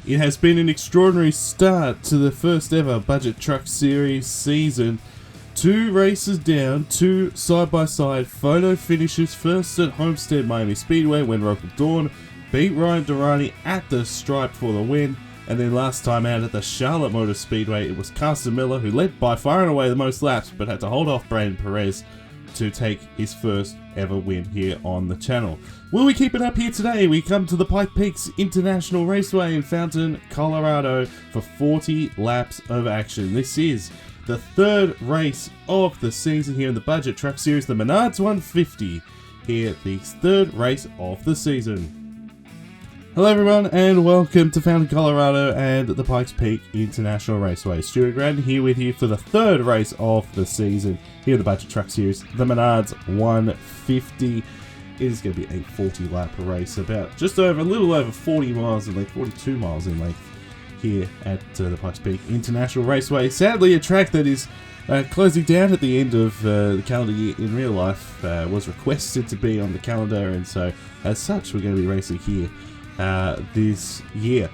It has been an extraordinary start to the first ever Budget Truck Series season. 2 races down, 2 side-by-side photo finishes. First at Homestead Miami Speedway when Local Dawn beat Ryan Durrani at the stripe for the win. And then last time out at the Charlotte Motor Speedway, it was Carson Miller who led by far and away the most laps, but had to hold off Brandon Perez to take his first ever win here on the channel. Will we keep it up here today? We come to the Pikes Peak International Raceway in Fountain, Colorado for 40 laps of action. This is the 3rd race of the season here in the Budget Truck Series, the Menards 150, here the 3rd race of the season. Hello everyone and welcome to Fountain, Colorado and the Pikes Peak International Raceway. Stuart Grandin here with you for the 3rd race of the season here in the Budget Truck Series, the Menards 150. It is going to be a 40 lap race, about just over, a little over 40 miles in length, 42 miles in length here at the Pikes Peak International Raceway. Sadly, a track that is closing down at the end of the calendar year in real life was requested to be on the calendar, and so as such we're going to be racing here this year.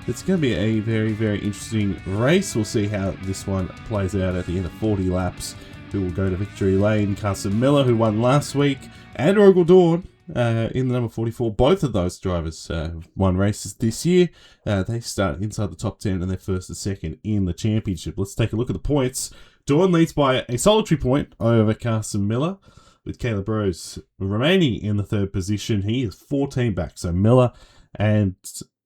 It's going to be a very, very interesting race. We'll see how this one plays out at the end of 40 laps. Who will go to victory lane? Carson Miller, who won last week, and Local Dawn in the number 44. Both of those drivers won races this year. They start inside the top 10 and they're first and second in the championship. Let's take a look at the points. Dawn leads by a solitary point over Carson Miller, with Caleb Rose remaining in the 3rd position. He is 14 back, so Miller and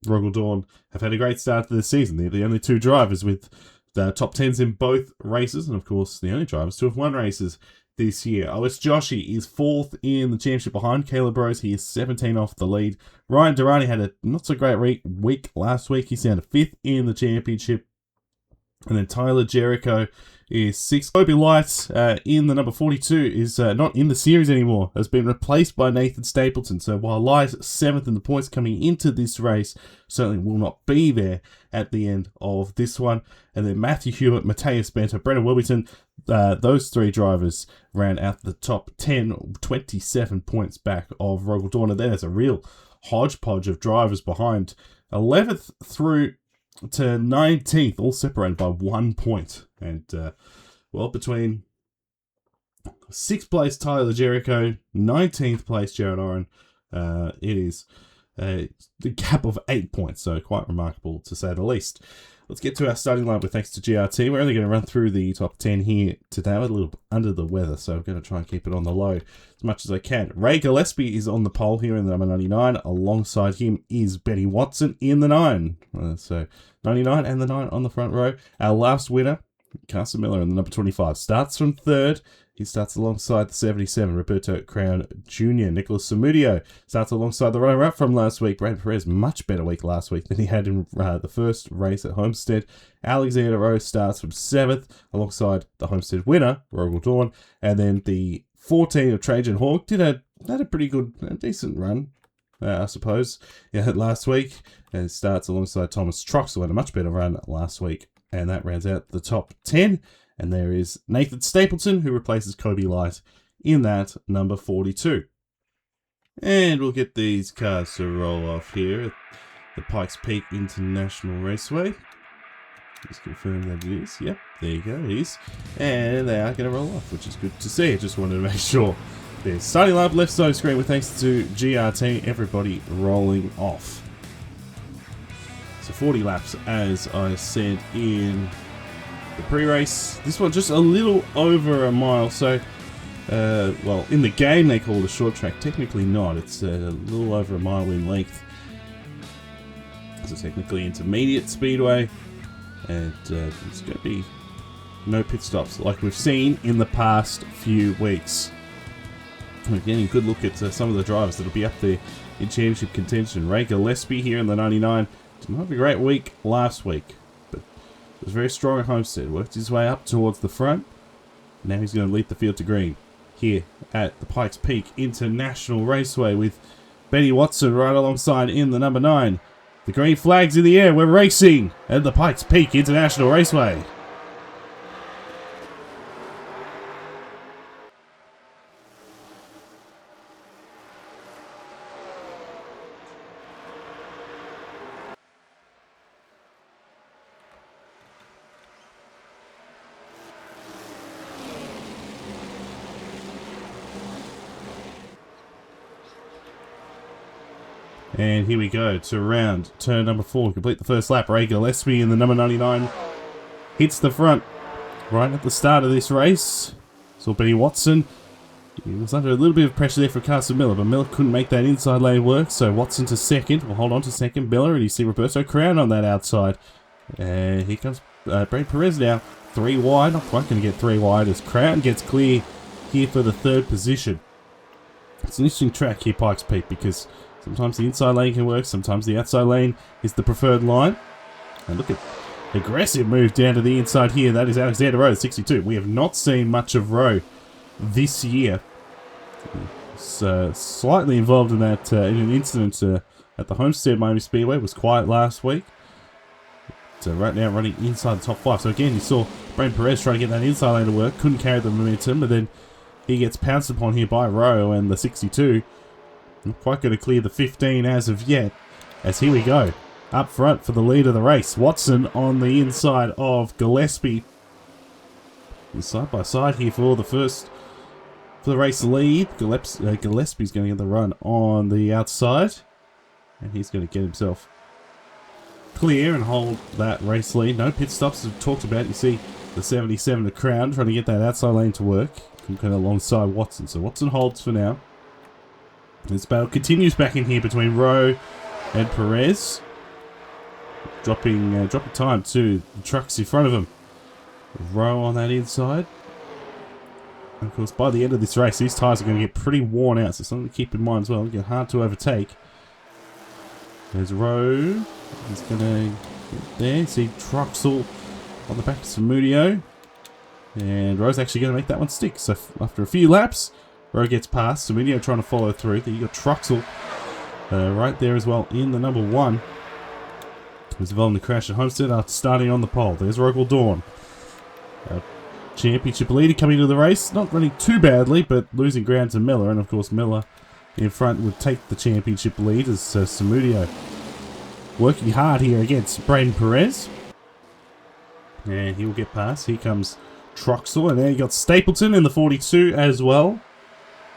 Local Dawn have had a great start to the season. They're the only 2 drivers with the top 10s in both races, and of course the only drivers to have won races this year. OS Joshi is 4th in the championship behind Caleb Rose. He is 17 off the lead. Ryan Durrani had a not so great week last week. He's down to 5th in the championship. And then Tyler Jericho is 6th. Kobe Light in the number 42 is not in the series anymore. Has been replaced by Nathan Stapleton. So while Light 7th in the points coming into this race, certainly will not be there at the end of this one. And then Matthew Hewitt, Mateus Bento, Brendan Wilmington, those 3 drivers ran out the top 10, 27 points back of Local Dawn. And there's a real hodgepodge of drivers behind 11th through to 19th, all separated by 1 point. And, well, between 6th place Tyler Jericho, 19th place Jared Oren, it is the gap of 8 points, so quite remarkable to say the least. Let's get to our starting line with thanks to GRT. We're only going to run through the top 10 here today. I'm a little under the weather, so I'm going to try and keep it on the low as much as I can. Ray Gillespie is on the pole here in the number 99. Alongside him is Benny Watson in the 9. So 99 and the 9 on the front row. Our last winner, Carson Miller in the number 25, starts from 3rd. He starts alongside the 77, Roberto Crown Jr. Nicholas Samudio starts alongside the runner-up from last week, Brad Perez. Much better week last week than he had in the first race at Homestead. Alexander Rose starts from 7th alongside the Homestead winner, Local Dawn. And then the 14 of Trajan Hawk had a pretty good, decent run, I suppose, last week. And starts alongside Thomas Trox, who had a much better run last week. And that rounds out the top 10. And there is Nathan Stapleton, who replaces Kobe Light in that number 42. And we'll get these cars to roll off here at the Pikes Peak International Raceway. Just confirm that it is. Yep, there you go, it is. And they are going to roll off, which is good to see. I just wanted to make sure. There's starting line left side screen with thanks to GRT. Everybody rolling off. So 40 laps, as I said in the pre-race. This one just a little over a mile, so well, in the game they call it a short track. Technically not. It's a little over a mile in length. It's a technically intermediate speedway, and it's going to be no pit stops like we've seen in the past few weeks. We're getting a good look at some of the drivers that'll be up there in championship contention. Ray Gillespie here in the 99 did not have a great week last week, but was very strong at Homestead. Worked his way up towards the front. Now he's going to lead the field to green here at the Pikes Peak International Raceway with Benny Watson right alongside in the number 9. The green flag's in the air. We're racing at the Pikes Peak International Raceway. And here we go to round turn number 4. Complete the first lap. Ray Gillespie in the number 99 hits the front right at the start of this race. Saw Benny Watson. He was under a little bit of pressure there for Carson Miller, but Miller couldn't make that inside lane work, so Watson to second. We'll hold on to second. Miller, and you see Roberto Crown on that outside. And here comes Brad Perez now. 3 wide. Not quite going to get 3 wide as Crown gets clear here for the 3rd position. It's an interesting track here, Pikes Peak, because sometimes the inside lane can work, sometimes the outside lane is the preferred line. And look at aggressive move down to the inside here. That is Alexander Rowe, 62. We have not seen much of Rowe this year. He's slightly involved in that in an incident at the Homestead Miami Speedway. It was quiet last week. So right now running inside the top 5. So again, you saw Brent Perez trying to get that inside lane to work. Couldn't carry the momentum, but then he gets pounced upon here by Rowe and the 62. Not quite going to clear the 15 as of yet. As here we go. Up front for the lead of the race. Watson on the inside of Gillespie. Side by side here for the race lead. Gillespie's going to get the run on the outside. And he's going to get himself clear and hold that race lead. No pit stops as we've talked about. You see the 77 to Crown trying to get that outside lane to work. Kind of alongside Watson. So Watson holds for now. This battle continues back in here between Rowe and Perez. Dropping time to the trucks in front of him. Rowe on that inside. And of course, by the end of this race, these tyres are going to get pretty worn out, so something to keep in mind as well. It'll get hard to overtake. There's Rowe. He's going to get there. See Truxell on the back of Samudio. And Rowe's actually going to make that one stick. So after a few laps, Rowe gets past. Samudio trying to follow through. Then you got Truxell right there as well in the number 1. Was involved in the crash at Homestead after starting on the pole. There's Rockwell Dawn. Championship leader coming into the race. Not running too badly, but losing ground to Miller. And of course, Miller in front would take the championship lead as Samudio working hard here against Braden Perez. And he will get past. Here comes Truxell. And there you got Stapleton in the 42 as well.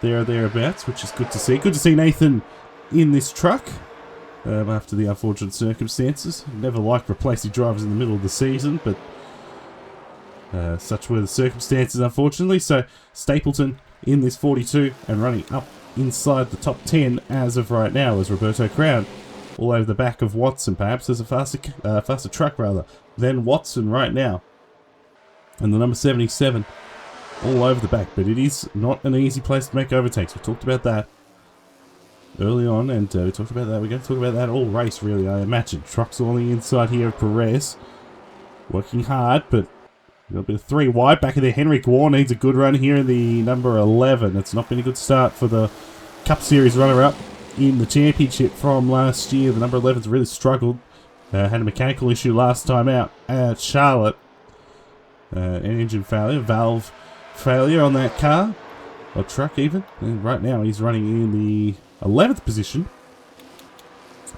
There or thereabouts, which is good to see. Good to see Nathan in this truck. After the unfortunate circumstances. Never liked replacing drivers in the middle of the season, but such were the circumstances, unfortunately. So Stapleton in this 42 and running up inside the top 10 as of right now is Roberto Crown. All over the back of Watson, perhaps as a faster truck rather than Watson right now. And the number 77 all over the back, but it is not an easy place to make overtakes. We talked about that early on, and we talked about that. We're going to talk about that all race, really, I imagine. Trucks on the inside here of Perez. Working hard, but a little bit of 3 wide. Back of there, Henrik War needs a good run here in the number 11. It's not been a good start for the Cup Series runner-up in the championship from last year. The number 11's really struggled. Had a mechanical issue last time out at Charlotte. An engine failure, valve failure on that car. Or truck even. And right now he's running in the 11th position.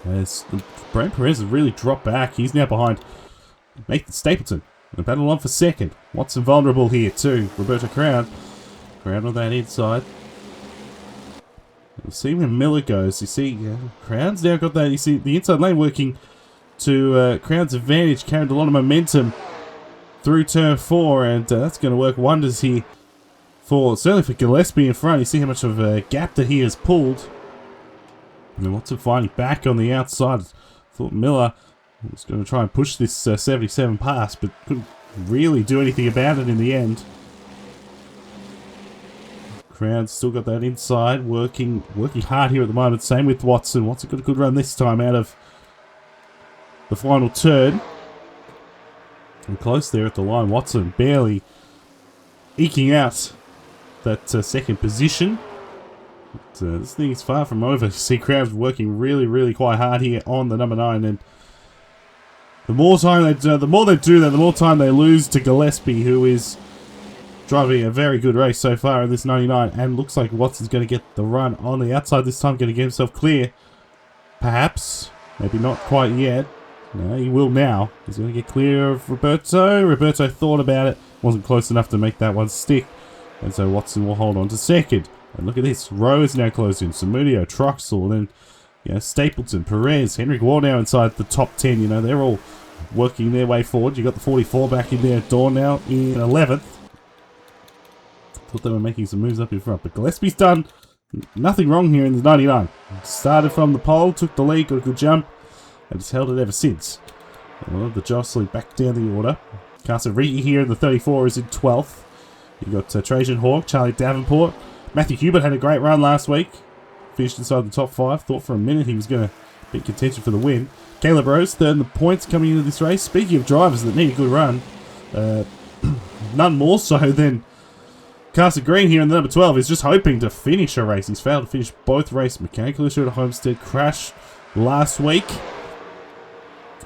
As Brent Perez has really dropped back. He's now behind Nathan Stapleton. The battle on for second. Watson vulnerable here too. Roberto Crown. Crown on that inside. We'll see where Miller goes. You see, Crown's now got that. You see the inside lane working to Crown's advantage. Carried a lot of momentum through turn 4, and that's going to work wonders here. Certainly for Gillespie in front. You see how much of a gap that he has pulled. And then Watson finding back on the outside. Thought Miller was going to try and push this 77 past, but couldn't really do anything about it in the end. Crown's still got that inside, working hard here at the moment. Same with Watson. Watson got a good run this time out of the final turn. And close there at the line. Watson barely eking out that second position. But, this thing is far from over. You see Crown's working really quite hard here on the number 9, and the more time they do, the more time they lose to Gillespie, who is driving a very good race so far in this 99, and looks like Watson's going to get the run on the outside this time, going to get himself clear. Perhaps, maybe not quite yet. No, he will now. He's going to get clear of Roberto. Roberto thought about it, wasn't close enough to make that one stick, and so Watson will hold on to second. And look at this, Rowe is now closed in. Samudio, Truxell, and then You know, Stapleton, Perez, Henry Gore now inside the top 10. You know, they're all working their way forward. You got the 44 back in there. Dawn now in 11th. Thought they were making some moves up in front, but Gillespie's done nothing wrong here in the 99. Started from the pole, took the lead, got a good jump, and has held it ever since. Well, the jostling back down the order. Casariti here in the 34 is in 12th. You got Trajan Hawk, Charlie Davenport. Matthew Hubert had a great run last week. Finished inside the top 5. Thought for a minute he was going to be in contention for the win. Caleb Rose, third in the points coming into this race. Speaking of drivers that need a good run, none more so than Carson Green here in the number 12 is just hoping to finish a race. He's failed to finish both races. Mechanical issue at Homestead, crashed last week.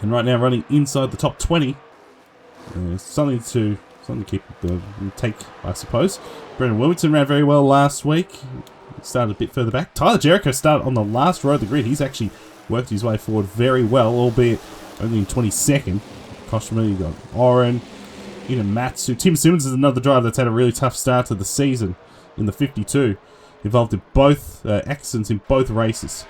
And right now running inside the top 20. Something to keep take, I suppose. Brendan Wilmington ran very well last week. He started a bit further back. Tyler Jericho started on the last row of the grid. He's actually worked his way forward very well, albeit only in 22nd. Koshima, you got Oren. Matsu. Tim Simmons is another driver that's had a really tough start to the season in the 52. Involved in both accidents in both races.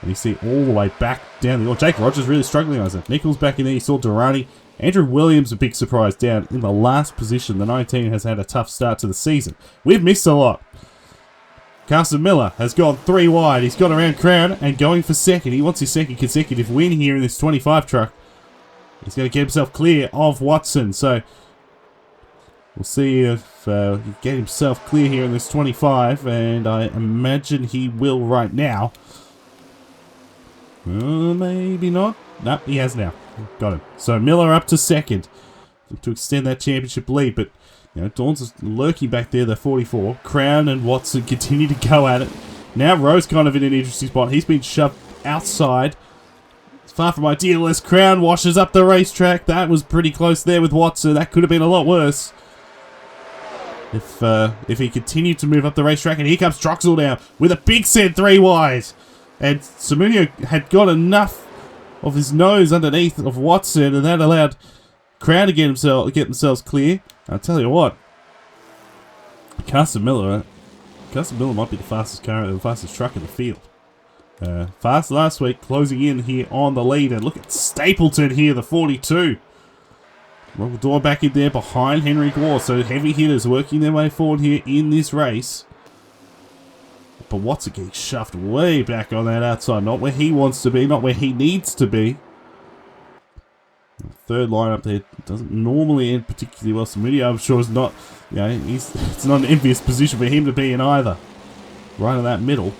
And you see all the way back down the order. Jake Rogers really struggling on it. Nichols back in there. You saw Durrani. Andrew Williams, a big surprise, down in the last position. The 19 has had a tough start to the season. We've missed a lot. Carson Miller has gone 3 wide. He's got around Crown and going for second. He wants his second consecutive win here in this 25 truck. He's going to get himself clear of Watson. So we'll see if he can get himself clear here in this 25. And I imagine he will right now. Maybe not. Nope, he has now. Got him. So Miller up to second to extend that championship lead. But you know, Dawn's lurking back there, the 44. Crown and Watson continue to go at it. Now Rose kind of in an interesting spot. He's been shoved outside. Far from ideal as Crown washes up the racetrack. That was pretty close there with Watson. That could have been a lot worse if he continued to move up the racetrack. And here comes Troxel now with a big set 3 wide. And Samunio had got enough of his nose underneath of Watson, and that allowed Crown to get themselves clear. I'll tell you what, Carson Miller might be the fastest car, the fastest truck in the field. Fast last week, closing in here on the lead. And look at Stapleton here, the 42. Robert Dorr back in there behind Henry Gore. So heavy hitters working their way forward here in this race. But Watson getting shoved way back on that outside. Not where he wants to be, not where he needs to be. The third line up there doesn't normally end particularly well. Samudio, I'm sure, is not, you know, it's not an envious position for him to be in either. Right in that middle.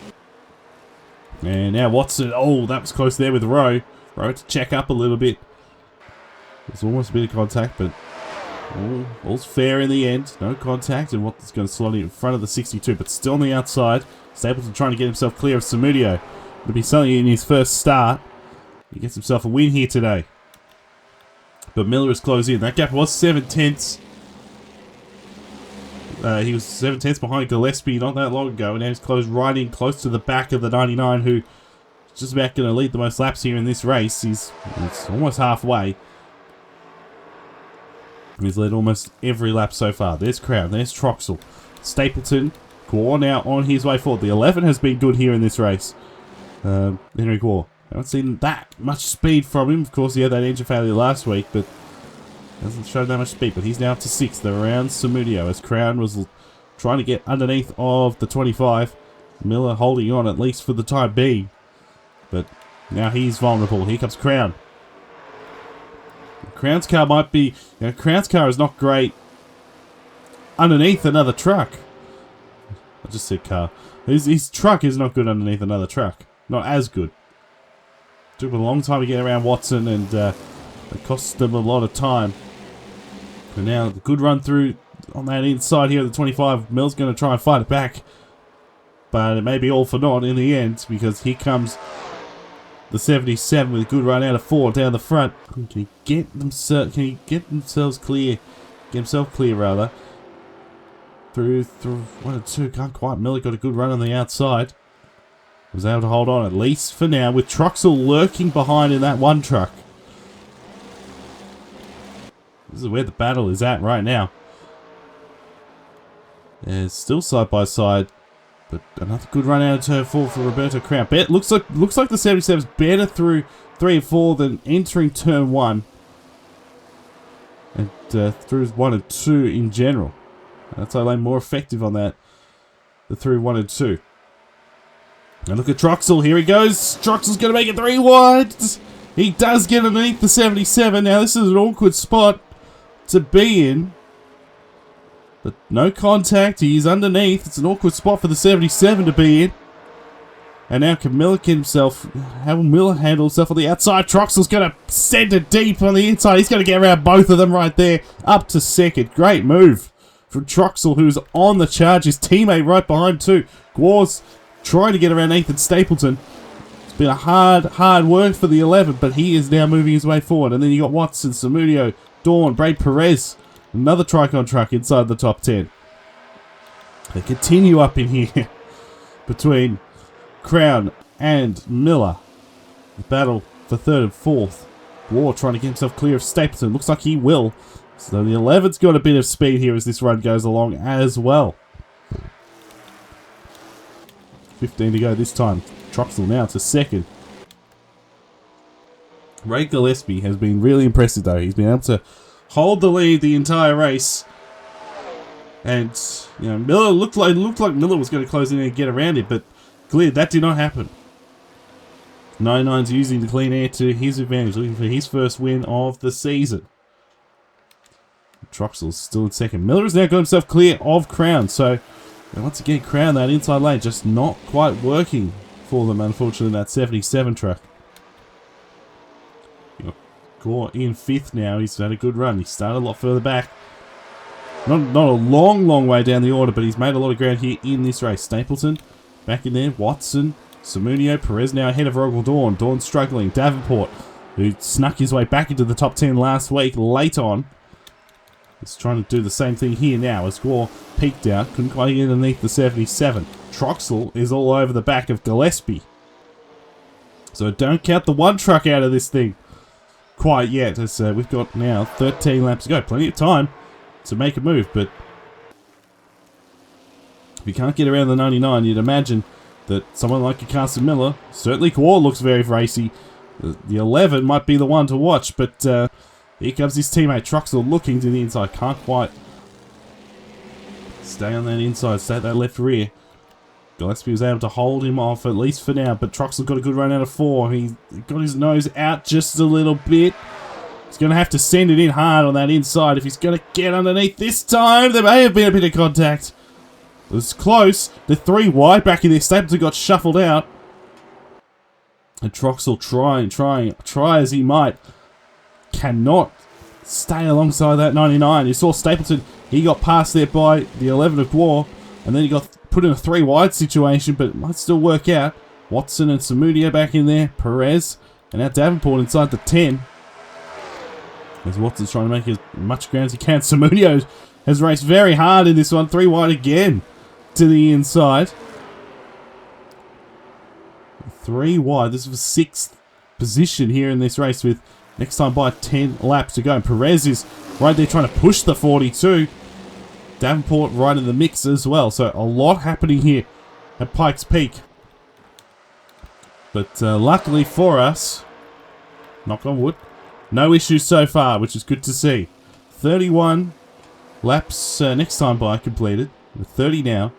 And now Watson, oh, that was close there with Rowe. Rowe to check up a little bit. There's almost a bit of contact, but all's fair in the end. No contact, and Watson's going to slot in front of the 62, but still on the outside. Stapleton trying to get himself clear of Samudio. It'll be something in his first start. He gets himself a win here today. But Miller is close in. That gap was 7/10. He was 7/10 behind Gillespie not that long ago, and now he's closed right in close to the back of the 99, who is just about going to lead the most laps here in this race. He's almost halfway. He's led almost every lap so far. There's Crown, there's Troxel. Stapleton, Gore now on his way forward. The 11 has been good here in this race. Henry Gore. I haven't seen that much speed from him. Of course, he had that engine failure last week, but hasn't shown that much speed. But he's now up to 6th around Samudio as Crown was trying to get underneath of the 25. Miller holding on at least for the time being. But now he's vulnerable. Here comes Crown. Crown's car might be... You know, Crown's car is not great underneath another truck. I just said car. His truck is not good underneath another truck. Not as good. Took him a long time to get around Watson, and it cost them a lot of time. But now, the good run through on that inside here at the 25. Mill's going to try and fight it back. But it may be all for naught in the end, because here comes the 77 with a good run out of 4 down the front. Can he get themselves clear? Get himself clear, rather. Through 1 and 2. Can't quite. Miller got a good run on the outside. Was able to hold on, at least for now, with Troxel lurking behind in that one truck. This is where the battle is at right now. It's still side by side. But another good run out of turn 4 for Roberto Crown. Looks like the 77's better through 3 and 4 than entering turn 1. And through 1 and 2 in general. That's why I'm more effective on that. The through 1 and 2. And look at Troxel. Here he goes. Troxel's going to make it 3 wide. He does get underneath the 77. Now this is an awkward spot to be in. But no contact. He's underneath. It's an awkward spot for the 77 to be in. And now can Miller how will Miller handle himself on the outside? Troxel's going to send it deep on the inside. He's going to get around both of them right there. Up to second. Great move from Troxel, who's on the charge. His teammate right behind too. Gwar's trying to get around Nathan Stapleton. It's been a hard work for the 11, but he is now moving his way forward. And then you got Watson, Samudio, Dawn, Braid Perez. Another Tricon truck inside the top 10. They continue up in here between Crown and Miller. The battle for 3rd and 4th. War trying to get himself clear of Stapleton. Looks like he will. So the 11's got a bit of speed here as this run goes along as well. 15 to go this time. Troxel now to 2nd. Ray Gillespie has been really impressive though. He's been able to hold the lead the entire race. And, you know, Miller looked like Miller was going to close in and get around it, but clear, that did not happen. 99's using the clean air to his advantage, looking for his first win of the season. Troxel's still in 2nd. Miller has now got himself clear of Crown, so once again, Crown, that inside lane just not quite working for them, unfortunately, that 77 truck. Gore in 5th now. He's had a good run. He started a lot further back. Not a long way down the order, but he's made a lot of ground here in this race. Stapleton back in there. Watson, Samunio, Perez now ahead of Rogel Dawn. Dawn struggling. Davenport, who snuck his way back into the top 10 last week late on, is trying to do the same thing here now as Gore peaked out. Couldn't quite get underneath the 77. Troxel is all over the back of Gillespie. So don't count the one truck out of this thing quite yet, as we've got now 13 laps to go. Plenty of time to make a move, but if you can't get around the 99, you'd imagine that someone like a Carson Miller, certainly Gore looks very racy. The 11 might be the one to watch, but here comes his teammate Troxel looking to the inside. Can't quite stay on that inside, stay at that left rear. Gillespie was able to hold him off, at least for now, but Troxel got a good run out of 4. He got his nose out just a little bit. He's going to have to send it in hard on that inside if he's going to get underneath this time. There may have been a bit of contact. It was close. The 3 wide back in there. Stapleton got shuffled out. And Troxel try as he might, cannot stay alongside that 99. You saw Stapleton, he got passed there by the 11 of Gore, and then he got put in a 3 wide situation, but it might still work out. Watson and Samudio back in there. Perez, and now Davenport inside the 10. As Watson's trying to make as much ground as he can. Samudio has raced very hard in this one. 3 wide again to the inside. 3 wide. This is the 6th position here in this race with next time by 10 laps to go. And Perez is right there trying to push the 42. Davenport right in the mix as well. So a lot happening here at Pikes Peak. But luckily for us, knock on wood, no issues so far, which is good to see. 31 laps next time by completed. With 30 now.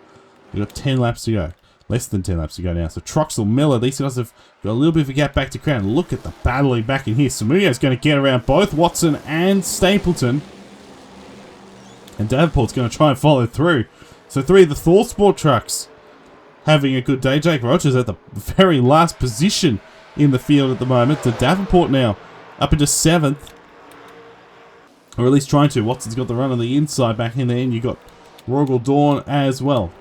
We've got 10 laps to go. Less than 10 laps to go now. So Troxel, Miller, these guys have got a little bit of a gap back to Crown. Look at the battling back in here. Samunio's going to get around both Watson and Stapleton. And Davenport's going to try and follow through. So 3 of the Thor Sport trucks having a good day. Jake Rogers at the very last position in the field at the moment. To Davenport now up into 7th. Or at least trying to. Watson's got the run on the inside back in there. And you got Rogel Dawn as well.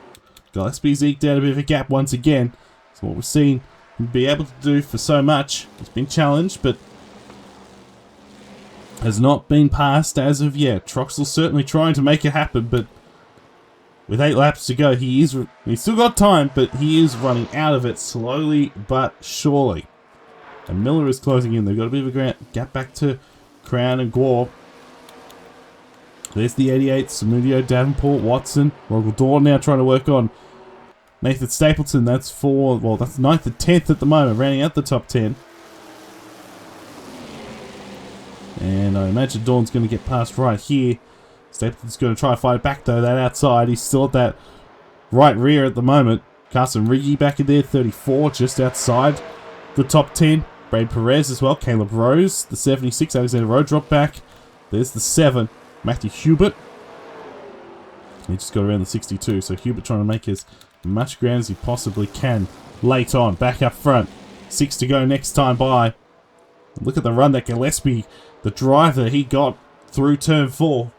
Gillespie's eked out a bit of a gap once again. So what we've seen him be able to do for so much. It's been challenged, but has not been passed as of yet. Troxel's certainly trying to make it happen, but with 8 laps to go, he's still got time, but he is running out of it slowly but surely. And Miller is closing in. They've got a bit of a gap back to Crown and Gore. There's the 88, Samudio, Davenport, Watson. Rogel Dawn now trying to work on Nathan Stapleton, that's that's 9th and 10th at the moment, rounding out the top 10. And I imagine Dawn's going to get past right here. Stapleton's going to try and fight it back though, that outside. He's still at that right rear at the moment. Carson Riggy back in there, 34, just outside the top 10. Brad Perez as well. Caleb Rose, the 76. Alexander Rowe dropped back. There's the 7. Matthew Hubert. He just got around the 62, so Hubert trying to make as much ground as he possibly can. Late on, back up front. 6 to go next time by. Look at the run that Gillespie, the drive that he got through turn 4.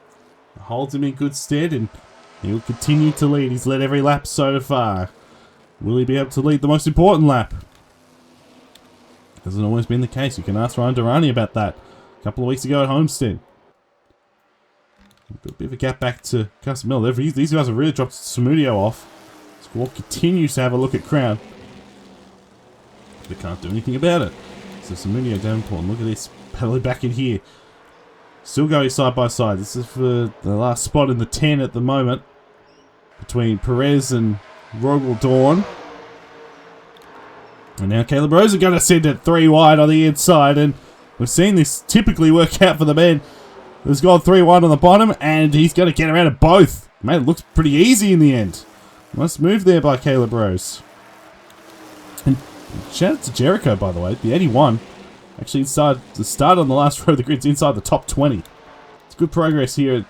Holds him in good stead, and he'll continue to lead. He's led every lap so far. Will he be able to lead the most important lap? Hasn't always been the case. You can ask Ryan Durrani about that a couple of weeks ago at Homestead. Got a bit of a gap back to Carson Miller. These guys have really dropped Samudio off. Squawk continues to have a look at Crown. They can't do anything about it. So Samudio Davenport, look at this. Pedaling back in here. Still going side by side. This is for the last spot in the 10 at the moment. Between Perez and Rogel Dawn. And now Caleb Rose are going to send it 3 wide on the inside. And we've seen this typically work out for the man. He's gone 3 wide on the bottom. And he's going to get around at both. Man, it looks pretty easy in the end. Nice move there by Caleb Rose. And shout out to Jericho, by the way. The 81. Actually, inside the start on the last row of the grid's inside the top 20. It's good progress here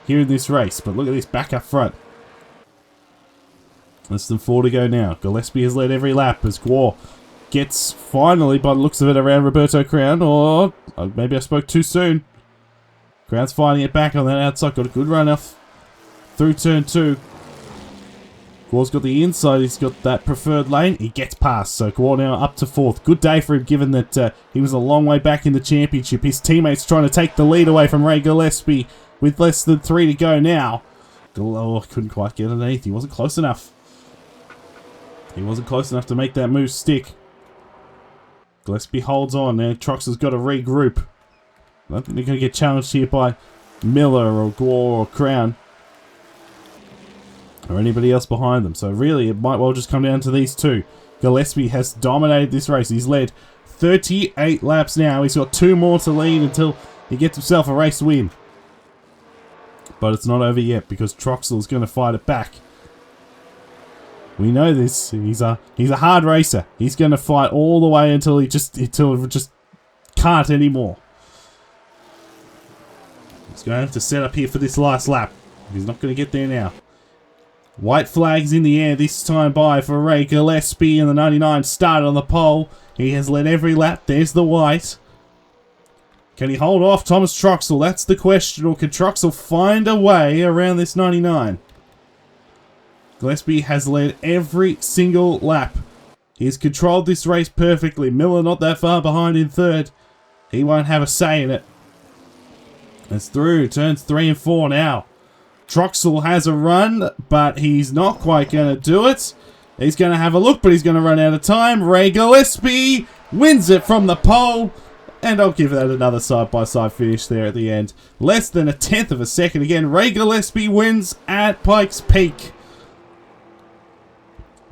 in this race. But look at this back up front. Less than 4 to go now. Gillespie has led every lap as Gwar gets finally, by the looks of it, around Roberto Crown. Or maybe I spoke too soon. Crown's fighting it back on that outside. Got a good run off through turn 2. Gwar's got the inside. He's got that preferred lane. He gets past. So Gwar now up to 4th. Good day for him, given that he was a long way back in the championship. His teammates trying to take the lead away from Ray Gillespie with less than 3 to go now. Oh, couldn't quite get underneath. He wasn't close enough. He wasn't close enough to make that move stick. Gillespie holds on. Now Trox has got to regroup. I don't think they're going to get challenged here by Miller or Gwar or Crown. Or anybody else behind them. So really, it might well just come down to these two. Gillespie has dominated this race. He's led 38 laps now. He's got 2 more to lead until he gets himself a race win. But it's not over yet because Troxel's going to fight it back. We know this. He's a hard racer. He's going to fight all the way until he just can't anymore. He's going to have to set up here for this last lap. He's not going to get there now. White flags in the air this time by for Ray Gillespie, and the 99 started on the pole. He has led every lap. There's the white. Can he hold off Thomas Troxel? That's the question. Or can Troxel find a way around this 99? Gillespie has led every single lap. He has controlled this race perfectly. Miller not that far behind in 3rd. He won't have a say in it. It's through turns 3 and 4 now. Troxel has a run, but he's not quite going to do it. He's going to have a look, but he's going to run out of time. Ray Gillespie wins it from the pole. And I'll give that another side-by-side finish there at the end. Less than 1/10 of a second. Again, Ray Gillespie wins at Pikes Peak.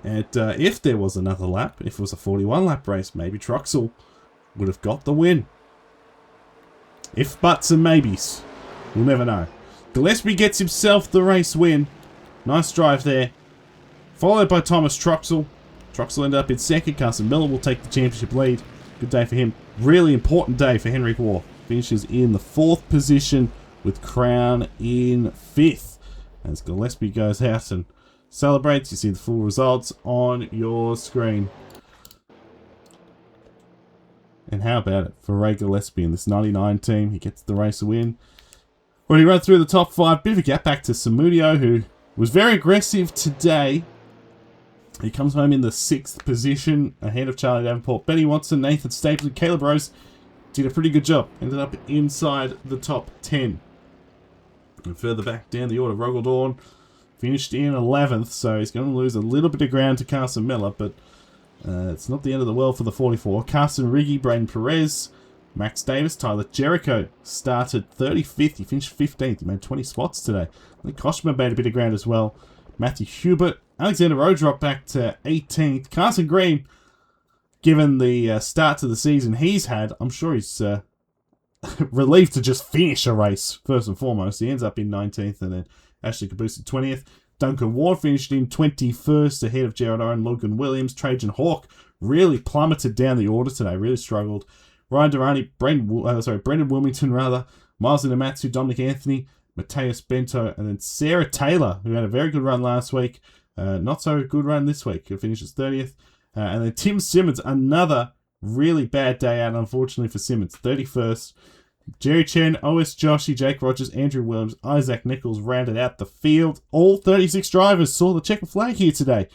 And if there was another lap, if it was a 41-lap race, maybe Troxel would have got the win. If buts and maybes. We'll never know. Gillespie gets himself the race win. Nice drive there. Followed by Thomas Troxel. Troxel ended up in 2nd. Carson Miller will take the championship lead. Good day for him. Really important day for Henry Gwar. Finishes in the 4th position with Crown in 5th. As Gillespie goes out and celebrates. You see the full results on your screen. And how about it for Ray Gillespie in this 99 team? He gets the race win. When he ran through the top 5, bit of a gap back to Samudio, who was very aggressive today. He comes home in the 6th position, ahead of Charlie Davenport, Benny Watson, Nathan Stapleton, Caleb Rose. Did a pretty good job. Ended up inside the top 10. And further back down the order, Rogel Dawn finished in 11th, so he's going to lose a little bit of ground to Carson Miller, but it's not the end of the world for the 44. Carson Riggy, Braden Perez, Max Davis, Tyler Jericho started 35th. He finished 15th. He made 20 spots today. I think Koshman made a bit of ground as well. Matthew Hubert. Alexander Rowe dropped back to 18th. Carson Green, given the start to the season he's had, I'm sure he's relieved to just finish a race, first and foremost. He ends up in 19th, and then Ashley Caboose in 20th. Duncan Ward finished in 21st, ahead of Jared Owen, Logan Williams. Trajan Hawk really plummeted down the order today, really struggled. Ryan Durrani, Brendan Wilmington, Miles Inamatsu, Dominic Anthony, Mateus Bento, and then Sarah Taylor, who had a very good run last week. Not so good run this week. He finishes 30th. And then Tim Simmons, another really bad day out, unfortunately, for Simmons. 31st. Jerry Chen, OS Joshy, Jake Rogers, Andrew Williams, Isaac Nichols rounded out the field. All 36 drivers saw the checkered flag here today.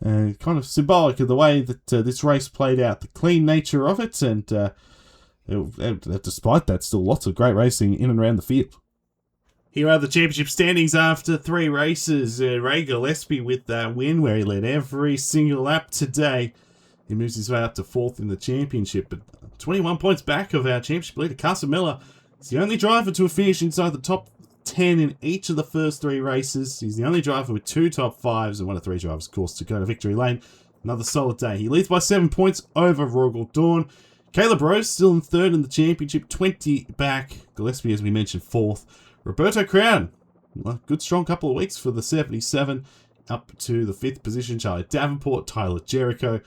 Kind of symbolic of the way that this race played out, the clean nature of it, and despite that, still lots of great racing in and around the field. Here are the championship standings after 3 races. Ray Gillespie with that win, where he led every single lap today. He moves his way up to 4th in the championship, but 21 points back of our championship leader. Carson Miller is the only driver to have finished inside the top 10 in each of the first 3 races. He's the only driver with 2 top 5s and one of 3 drivers, of course, to go to victory lane. Another solid day. He leads by 7 points over Rogal Dawn. Caleb Rose still in 3rd in the championship, 20 back. Gillespie, as we mentioned, 4th. Roberto Crown, well, good strong couple of weeks for the 77, up to the 5th position. Charlie Davenport, Tyler Jericho,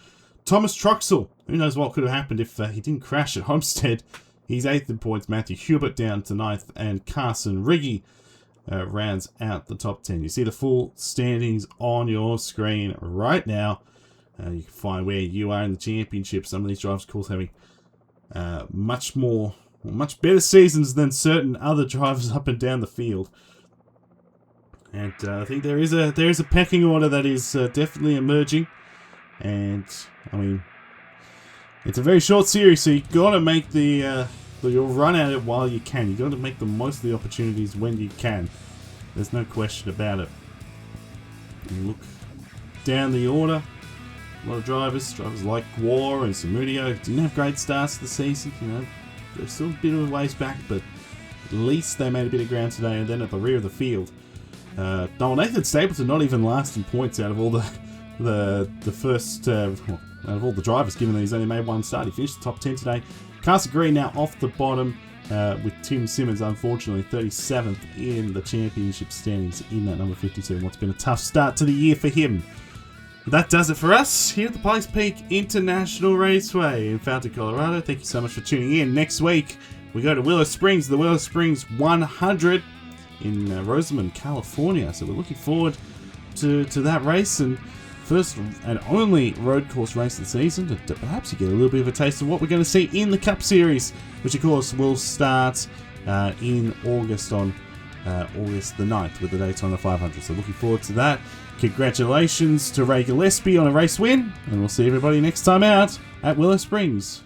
Thomas Troxell. Who knows what could have happened if he didn't crash at Homestead. He's 8th in points. Matthew Hubert down to 9th, and Carson Riggy rounds out the top 10. You see the full standings on your screen right now. You can find where you are in the championship. Some of these drivers, of course, having much better seasons than certain other drivers up and down the field. And I think there is a pecking order that is definitely emerging. And I mean, it's a very short series, so you got to make you'll run at it while you can. You got to make the most of the opportunities when you can. There's no question about it. You look down the order. A lot of drivers like War and Samudio didn't have great starts to the season. You know, they're still a bit of a ways back, but at least they made a bit of ground today. And then at the rear of the field, Nathan Stapleton not even last in points out of all the first out of all the drivers, given that he's only made 1 start. He finished the top 10 today. Carson Green now off the bottom, with Tim Simmons unfortunately 37th in the championship standings in that number 52. What's been a tough start to the year for him. That does it for us here at the Pikes Peak International Raceway in Fountain, Colorado. Thank you so much for tuning in. Next week, we go to Willow Springs, the Willow Springs 100 in Rosamond, California. So we're looking forward to that race, and first and only road course race of the season. To perhaps you get a little bit of a taste of what we're going to see in the Cup Series, which of course will start in August on August the 9th with the Daytona 500. So looking forward to that. Congratulations to Ray Gillespie on a race win, and we'll see everybody next time out at Willow Springs.